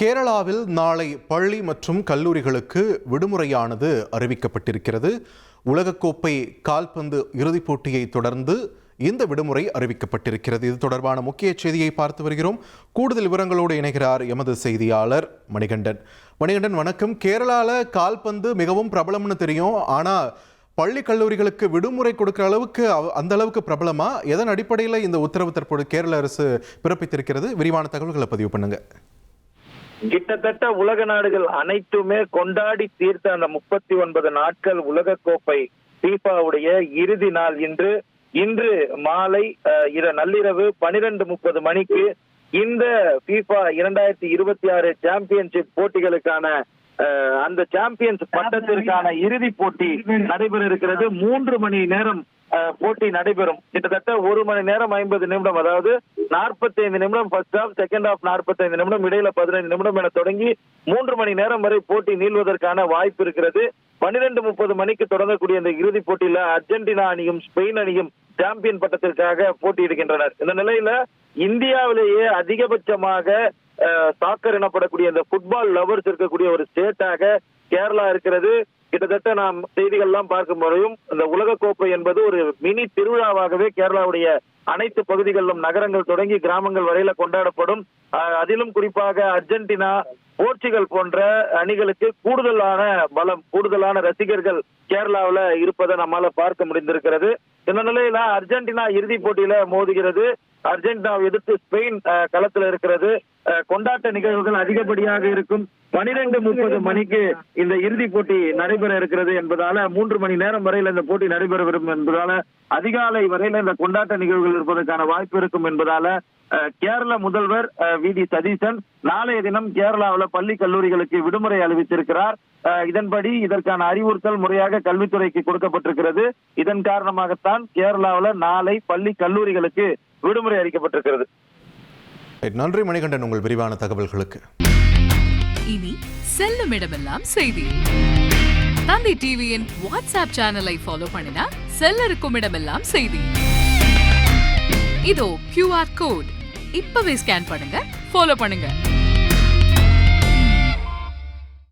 கேரளாவில் நாளை பள்ளி மற்றும் கல்லூரிகளுக்கு விடுமுறையானது அறிவிக்கப்பட்டிருக்கிறது. உலகக்கோப்பை கால்பந்து இறுதிப் போட்டியை தொடர்ந்து இந்த விடுமுறை அறிவிக்கப்பட்டிருக்கிறது. இது தொடர்பான முக்கிய செய்தியை பார்த்து வருகிறோம். கூடுதல் விவரங்களோடு இணைகிறார் எமது செய்தியாளர் மணிகண்டன். மணிகண்டன், வணக்கம். கேரளாவில் கால்பந்து மிகவும் பிரபலம்னு தெரியும். ஆனால் பள்ளி கல்லூரிகளுக்கு விடுமுறை கொடுக்கிற அளவுக்கு அந்த அளவுக்கு பிரபலமா? எதன் அடிப்படையில் இந்த உத்தரவு தற்போது கேரள அரசு பிறப்பித்திருக்கிறது? விரிவான தகவல்களை பதிவு பண்ணுங்க. கிட்டத்தட்ட உலக நாடுகள் அனைத்துமே கொண்டாடி தீர்த்த அந்த 39 நாட்கள் உலகக்கோப்பை ஃபீஃபாவுடைய இறுதி நாள் இன்று மாலை நள்ளிரவு 12:30 மணிக்கு இந்த ஃபீஃபா 2026 சாம்பியன்ஷிப் போட்டிகளுக்கான அந்த சாம்பியன்ஸ் பட்டத்திற்கான இறுதி போட்டி நடைபெற இருக்கிறது. 3 மணி நேரம் போட்டி நடைபெறும். கிட்டத்தட்ட 1 மணி நேரம் 50 நிமிடம், அதாவது 45 நிமிடம் ஃபர்ஸ்ட் ஹாஃப், செகண்ட் ஹாஃப் 45 நிமிடம், இடையில 15 நிமிடம் என தொடங்கி 3 மணி நேரம் வரை போட்டி நீள்வதற்கான வாய்ப்பு இருக்கிறது. 12:30 மணிக்கு தொடங்கக்கூடிய இந்த இறுதி போட்டியில அர்ஜென்டினா அணியும் ஸ்பெயின் அணியும் சாம்பியன் பட்டத்திற்காக போட்டியிடுகின்றனர். இந்த நிலையில இந்தியாவிலேயே அதிகபட்சமாக சாக்கர் எனப்படக்கூடிய இந்த ஃபுட்பால் லவர்ஸ் இருக்கக்கூடிய ஒரு ஸ்டேட்டாக கேரளா இருக்கிறது. கிட்டத்தட்ட நாம் செய்திகள்லாம் பார்க்கும் முறையும் இந்த உலகக்கோப்பை என்பது ஒரு மினி திருவிழாவாகவே கேரளாவுடைய அனைத்து பகுதிகளிலும், நகரங்கள் தொடங்கி கிராமங்கள் வரையில கொண்டாடப்படும். அதிலும் குறிப்பாக அர்ஜென்டினா, போர்ச்சுகல் போன்ற அணிகளுக்கு கூடுதலான பலம், கூடுதலான ரசிகர்கள் கேரளாவில் இருப்பதை நம்மால பார்க்க முடிந்திருக்கிறது. இந்த நிலையில அர்ஜென்டினா இறுதிப் போட்டியில மோதுகிறது. அர்ஜென்டினாவை எதிர்த்து ஸ்பெயின் களத்தில் இருக்கிறது. கொண்டாட்ட நிகழ்வுகள் அதிகப்படியாக இருக்கும். 12:30 மணிக்கு இந்த இறுதிப் போட்டி நடைபெற இருக்கிறது என்பதால 3 மணி நேரம் வரையில் இந்த போட்டி நடைபெறும் என்பதால அதிகாலை வரையில இந்த கொண்டாட்ட நிகழ்வுகள் இருப்பதற்கான வாய்ப்பு இருக்கும் என்பதால கேரள முதல்வர் வி.டி. சதீசன் நாளைய தினம் கேரளாவில் பள்ளி கல்லூரிகளுக்கு விடுமுறை அறிவித்திருக்கிறார். இதன்படி இதற்கான அறிவுறுத்தல் முறையாக கல்வித்துறைக்கு கொடுக்கப்பட்டிருக்கிறது. இதன் காரணமாகத்தான் கேரளாவில் நாளை பள்ளி கல்லூரிகளுக்கு விடுமுறை அறிவிக்கப்பட்டிருக்கிறது. நன்றி மணிகண்டன், உங்கள் விரிவான தகவல்களுக்கு. இனி செல்லும் இடமெல்லாம் செய்தி. தந்தி டிவியின் வாட்ஸ்அப் சேனலை ஃபாலோ பண்ணினா செல்ல இருக்கும் இடமெல்லாம் செய்தி. இதோ QR கோட் இப்பவே ஸ்கேன் பண்ணுங்க, ஃபாலோ பண்ணுங்க.